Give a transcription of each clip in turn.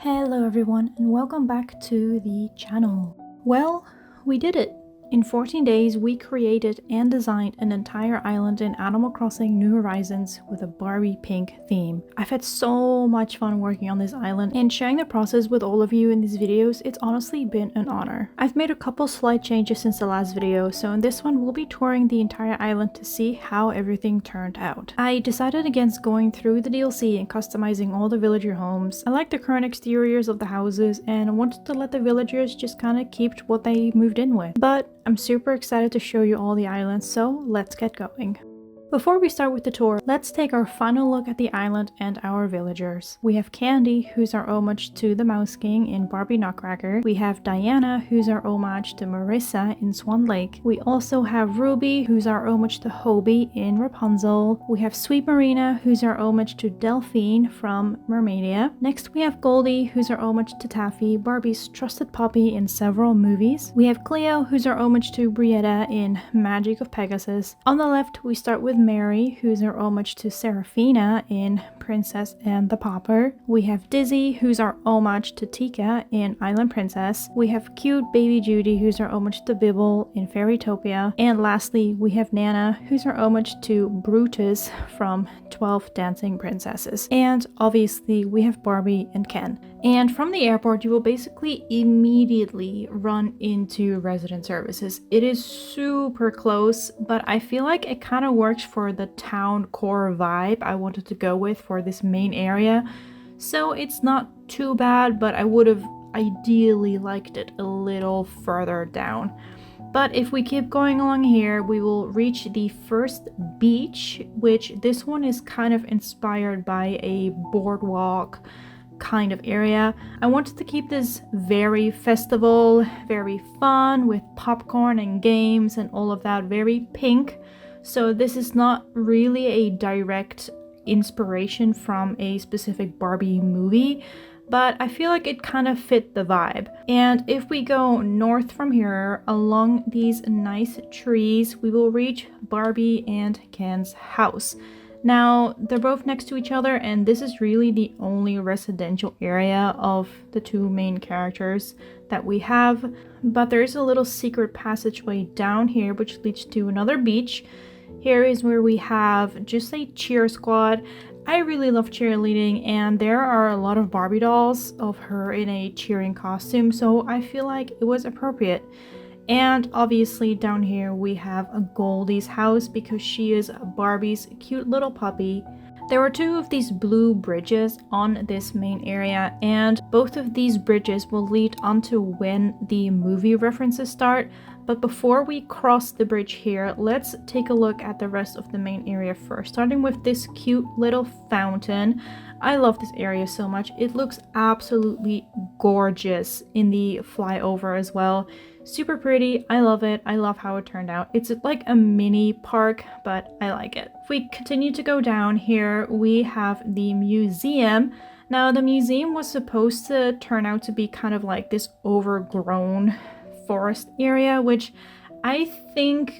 Hello everyone and welcome back to the channel. Well, we did it! In 14 days we created and designed an entire island in Animal Crossing New Horizons with a Barbie pink theme. I've had so much fun working on this island and sharing the process with all of you in these videos. It's honestly been an honor. I've made a couple slight changes since the last video, so in this one we'll be touring the entire island to see how everything turned out. I decided against going through the DLC and customizing all the villager homes. I like the current exteriors of the houses and wanted to let the villagers just kind of keep what they moved in with. But I'm super excited to show you all the islands, so let's get going. Before we start with the tour, let's take our final look at the island and our villagers. We have Candy, who's our homage to the Mouse King in Barbie Nutcracker. We have Diana, who's our homage to Marissa in Swan Lake. We also have Ruby, who's our homage to Hobie in Rapunzel. We have Sweet Marina, who's our homage to Delphine from Mermaidia. Next we have Goldie, who's our homage to Taffy, Barbie's trusted puppy in several movies. We have Cleo, who's our homage to Brietta in Magic of Pegasus. On the left we start with Mary, who's our homage to Serafina in Princess and the Pauper. We have Dizzy, who's our homage to Tika in Island Princess. We have cute baby Judy, who's our homage to Bibble in Fairytopia. And lastly, we have Nana, who's our homage to Brutus from 12 Dancing Princesses. And obviously we have Barbie and Ken. And from the airport, you will basically immediately run into resident services. It is super close, but I feel like it kind of works for the town core vibe I wanted to go with for this main area. So it's not too bad, but I would have ideally liked it a little further down. But if we keep going along here, we will reach the first beach, which this one is kind of inspired by a boardwalk kind of area. I wanted to keep this very festival, very fun with popcorn and games and all of that, very pink. So this is not really a direct inspiration from a specific Barbie movie, but I feel like it kind of fit the vibe. And if we go north from here along these nice trees, we will reach Barbie and Ken's house. Now, they're both next to each other, and this is really the only residential area of the two main characters that we have. But there is a little secret passageway down here which leads to another beach. Here is where we have just a cheer squad. I really love cheerleading, and there are a lot of Barbie dolls of her in a cheering costume, so I feel like it was appropriate. And obviously down here we have a Goldie's house because she is Barbie's cute little puppy. There were two of these blue bridges on this main area, and both of these bridges will lead onto when the movie references start. But before we cross the bridge here, let's take a look at the rest of the main area first, starting with this cute little fountain. I love this area so much. It looks absolutely gorgeous in the flyover as well. Super pretty. I love it. I love how it turned out. It's like a mini park, but I like it. If we continue to go down here, we have the museum. Now, the museum was supposed to turn out to be kind of like this overgrown forest area, which I think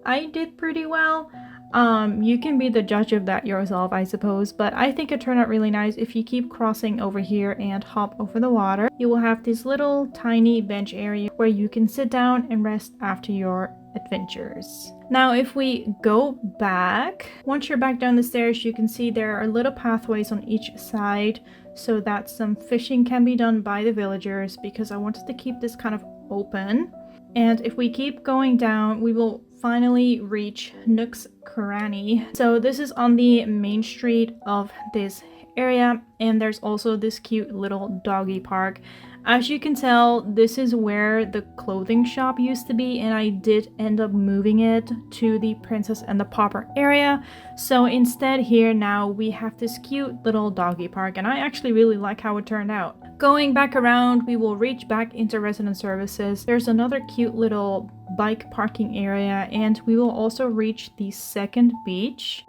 I did pretty well. You can be the judge of that yourself, I suppose, but I think it turned out really nice. If you keep crossing over here and hop over the water, you will have this little tiny bench area where you can sit down and rest after your adventures. Now, if we go back, once you're back down the stairs, you can see there are little pathways on each side so that some fishing can be done by the villagers, because I wanted to keep this kind of open. And if we keep going down, we will finally reach Nooks Karani. So this is on the main street of this area, and there's also this cute little doggy park. As you can tell, this is where the clothing shop used to be, and I did end up moving it to the Princess and the Pauper area. So instead here now we have this cute little doggy park, and I actually really like how it turned out. Going back around, we will reach back into resident services. There's another cute little bike parking area, and we will also reach the second beach.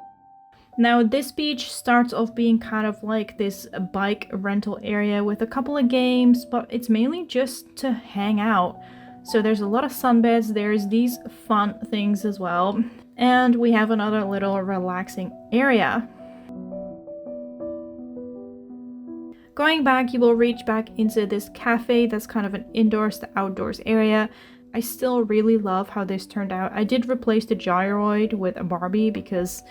Now, this beach starts off being kind of like this bike rental area with a couple of games, but it's mainly just to hang out. So there's a lot of sunbeds, there's these fun things as well. And we have another little relaxing area. Going back, you will reach back into this cafe that's kind of an indoors to outdoors area. I still really love how this turned out. I did replace the gyroid with a Barbie because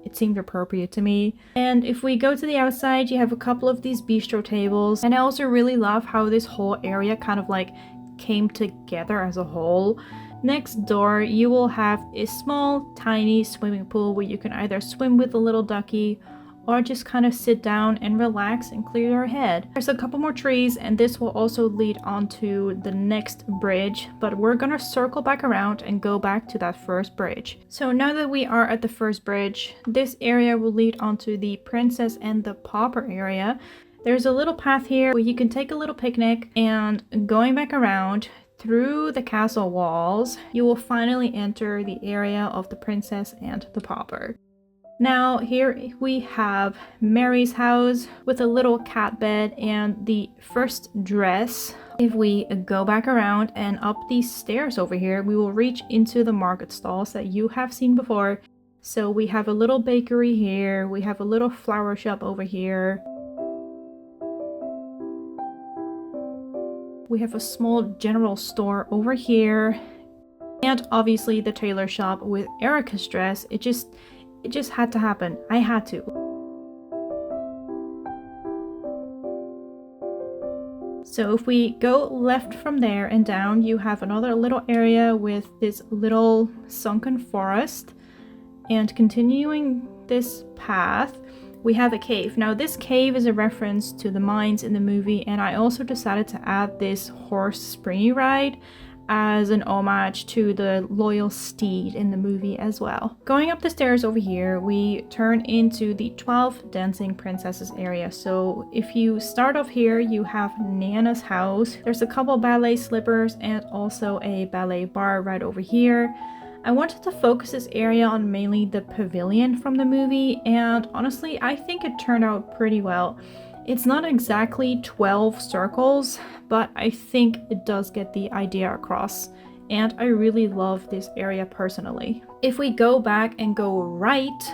it seemed appropriate to me. And if we go to the outside, you have a couple of these bistro tables. And I also really love how this whole area kind of like came together as a whole. Next door, you will have a small, tiny swimming pool where you can either swim with the little ducky or just kind of sit down and relax and clear your head. There's a couple more trees, and this will also lead onto the next bridge, but we're gonna circle back around and go back to that first bridge. So now that we are at the first bridge, this area will lead onto the princess and the pauper area. There's a little path here where you can take a little picnic, and going back around through the castle walls, you will finally enter the area of the princess and the pauper. Now here we have Mary's house with a little cat bed and the first dress. If we go back around and up these stairs over here, we will reach into the market stalls that you have seen before. So we have a little bakery here, we have a little flower shop over here. We have a small general store over here. And obviously the tailor shop with Erica's dress. It just had to happen. I had to. So if we go left from there and down, you have another little area with this little sunken forest. And continuing this path, we have a cave. Now this cave is a reference to the mines in the movie, and I also decided to add this horse springy ride as an homage to the loyal steed in the movie as well. Going up the stairs over here, we turn into the 12 dancing princesses area. So if you start off here, you have Nana's house. There's a couple ballet slippers and also a ballet bar right over here. I wanted to focus this area on mainly the pavilion from the movie, and honestly, I think it turned out pretty well. It's not exactly 12 circles, but I think it does get the idea across, and I really love this area personally. If we go back and go right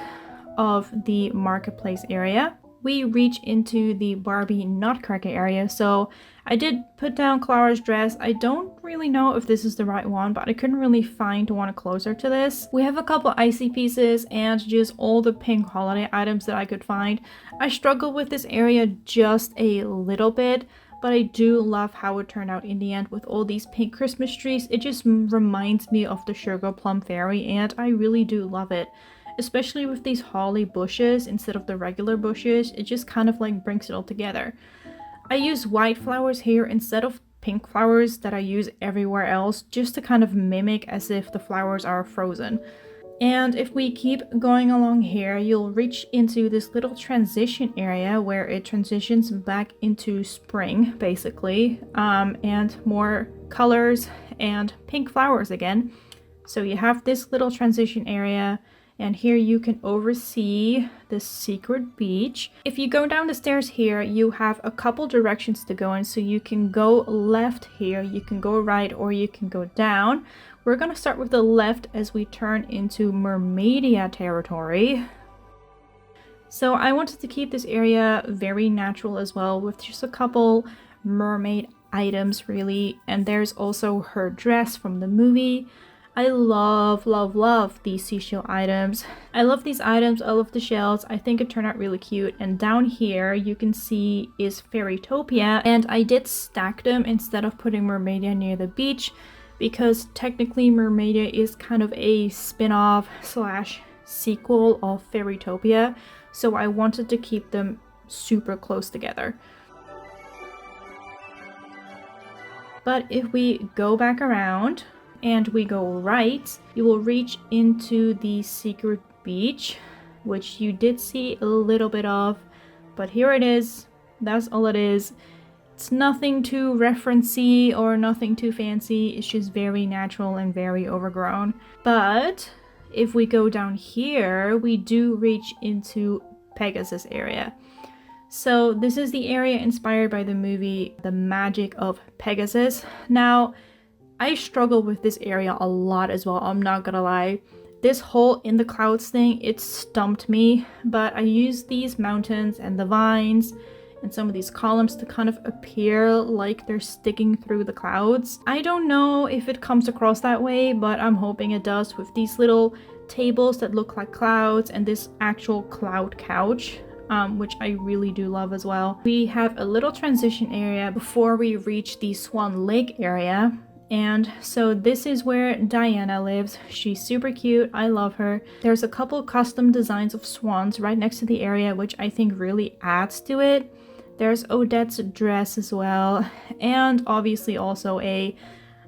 of the marketplace area, we reach into the Barbie Nutcracker area. So I did put down Clara's dress. I don't really know if this is the right one, but I couldn't really find one closer to this. We have a couple icy pieces and just all the pink holiday items that I could find. I struggled with this area just a little bit, but I do love how it turned out in the end with all these pink Christmas trees. It just reminds me of the Sugar Plum Fairy, and I really do love it. Especially with these holly bushes instead of the regular bushes, it just kind of like brings it all together. I use white flowers here instead of pink flowers that I use everywhere else, just to kind of mimic as if the flowers are frozen. And if we keep going along here, you'll reach into this little transition area where it transitions back into spring, basically, and more colors and pink flowers again. So you have this little transition area, and here you can oversee the secret beach. If you go down the stairs here, you have a couple directions to go in. So you can go left here, you can go right, or you can go down. We're gonna start with the left as we turn into Mermaidia territory. So I wanted to keep this area very natural as well, with just a couple mermaid items really. And there's also her dress from the movie. I love, love, love these seashell items. I love these items, I love the shells. I think it turned out really cute. And down here you can see is Fairytopia, and I did stack them instead of putting Mermaidia near the beach, because technically Mermaidia is kind of a spin-off slash sequel of Fairytopia, so I wanted to keep them super close together. But if we go back around and we go right, you will reach into the secret beach, which you did see a little bit of, but here it is. That's all it is. It's nothing too referencey or nothing too fancy. It's just very natural and very overgrown. But if we go down here, we do reach into Pegasus area. So this is the area inspired by the movie The Magic of Pegasus. Now, I struggle with this area a lot as well, I'm not gonna lie. This whole in the clouds thing, it stumped me, but I used these mountains and the vines and some of these columns to kind of appear like they're sticking through the clouds. I don't know if it comes across that way, but I'm hoping it does, with these little tables that look like clouds and this actual cloud couch, which I really do love as well. We have a little transition area before we reach the Swan Lake area. And so this is where Diana lives. She's super cute. I love her. There's a couple custom designs of swans right next to the area, which I think really adds to it. There's Odette's dress as well. And obviously also a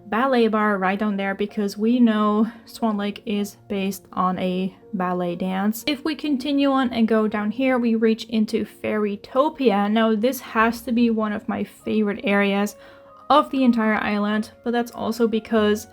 ballet bar right down there, because we know Swan Lake is based on a ballet dance. If we continue on and go down here, we reach into Fairytopia. Now this has to be one of my favorite areas of the entire island, but that's also because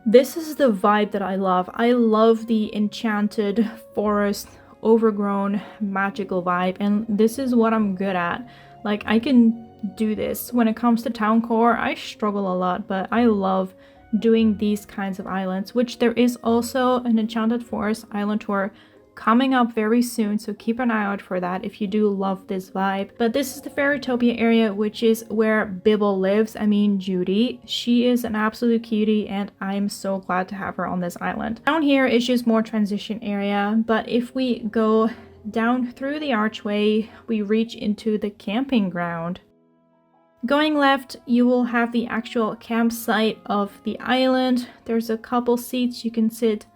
this is the vibe that I love. I love the enchanted forest, overgrown, magical vibe, and this is what I'm good at. Like, I can do this. When it comes to town core, I struggle a lot, but I love doing these kinds of islands, which there is also an enchanted forest island tour coming up very soon, so keep an eye out for that if you do love this vibe. But this is the Fairytopia area, which is where Bibble lives. I mean Judy. She is an absolute cutie, and I'm so glad to have her on this island. Down here is just more transition area, but if we go down through the archway, we reach into the camping ground. Going left, you will have the actual campsite of the island. There's a couple seats you can sit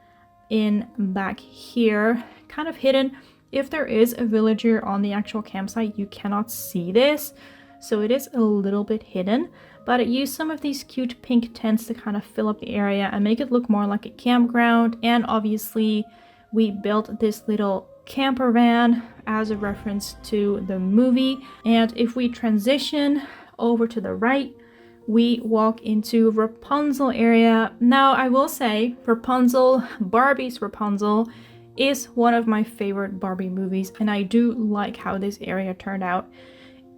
in back here, kind of hidden. If there is a villager on the actual campsite, you cannot see this, so it is a little bit hidden, but I used some of these cute pink tents to kind of fill up the area and make it look more like a campground. And obviously we built this little camper van as a reference to the movie. And if we transition over to the right, we walk into Rapunzel area. Now, I will say Rapunzel, Barbie's Rapunzel, is one of my favorite Barbie movies, and I do like how this area turned out.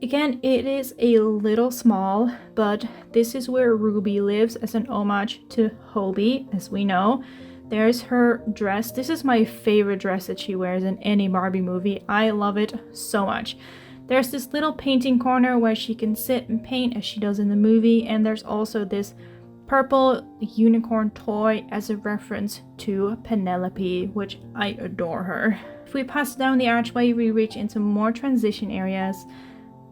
Again, it is a little small, but this is where Ruby lives as an homage to Hobie, as we know. There's her dress. This is my favorite dress that she wears in any Barbie movie. I love it so much. There's this little painting corner where she can sit and paint as she does in the movie, and there's also this purple unicorn toy as a reference to Penelope, which I adore her. If we pass down the archway, we reach into more transition areas,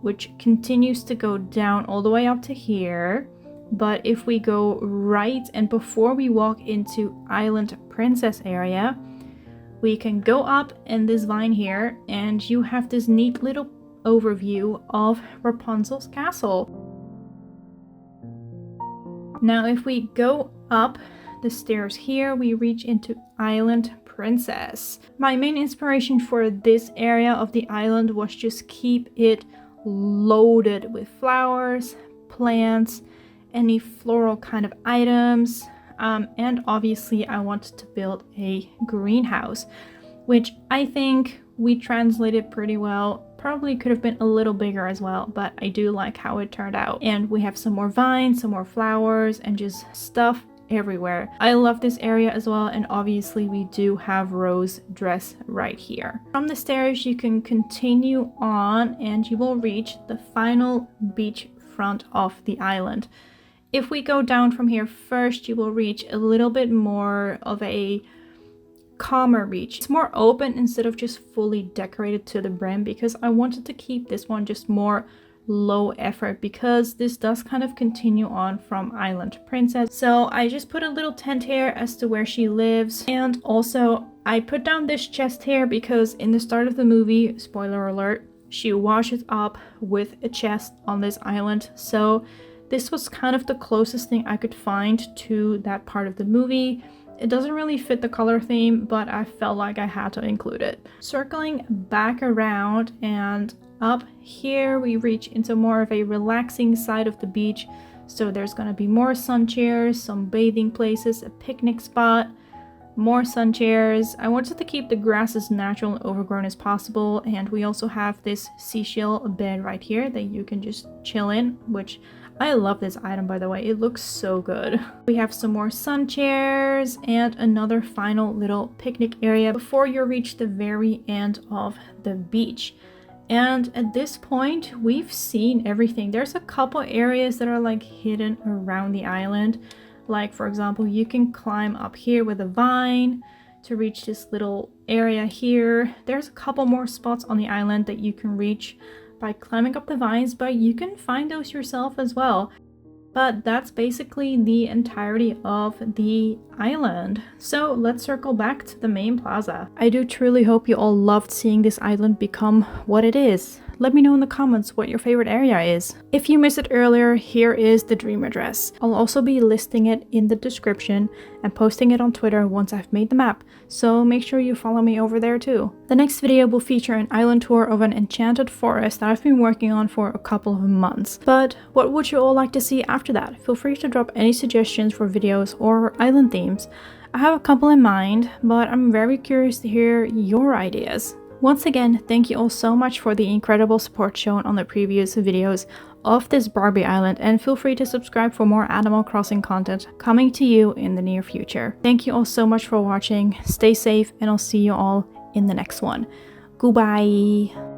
which continues to go down all the way up to here. But if we go right, and before we walk into Island Princess area, we can go up in this vine here, and you have this neat little overview of Rapunzel's castle. Now if we go up the stairs here, we reach into Island Princess. My main inspiration for this area of the island was just keep it loaded with flowers, plants, any floral kind of items, and obviously I wanted to build a greenhouse, which I think we translated pretty well. Probably could have been a little bigger as well, but I do like how it turned out. And we have some more vines, some more flowers, and just stuff everywhere. I love this area as well, and obviously we do have Rose's dress right here. From the stairs you can continue on and you will reach the final beach front of the island. If we go down from here first, you will reach a little bit more of a calmer beach. It's more open instead of just fully decorated to the brim, because I wanted to keep this one just more low effort, because this does kind of continue on from Island Princess. So I just put a little tent here as to where she lives, and also I put down this chest here because in the start of the movie, spoiler alert, she washes up with a chest on this island. So this was kind of the closest thing I could find to that part of the movie. It doesn't really fit the color theme, but I felt like I had to include it. Circling back around and up here, we reach into more of a relaxing side of the beach. So there's gonna be more sun chairs, some bathing places, a picnic spot, more sun chairs. I wanted to keep the grass as natural and overgrown as possible, and we also have this seashell bed right here that you can just chill in, which I love this item, by the way. It looks so good. We have some more sun chairs and another final little picnic area before you reach the very end of the beach. And at this point, we've seen everything. There's a couple areas that are like hidden around the island. Like for example, you can climb up here with a vine to reach this little area here. There's a couple more spots on the island that you can reach by climbing up the vines, but you can find those yourself as well. But that's basically the entirety of the island. So let's circle back to the main plaza. I do truly hope you all loved seeing this island become what it is. Let me know in the comments what your favorite area is. If you missed it earlier, here is the dream address. I'll also be listing it in the description and posting it on Twitter once I've made the map, so make sure you follow me over there too. The next video will feature an island tour of an enchanted forest that I've been working on for a couple of months. But what would you all like to see after that? Feel free to drop any suggestions for videos or island themes. I have a couple in mind, but I'm very curious to hear your ideas. Once again, thank you all so much for the incredible support shown on the previous videos of this Barbie island, and feel free to subscribe for more Animal Crossing content coming to you in the near future. Thank you all so much for watching, stay safe, and I'll see you all in the next one. Goodbye!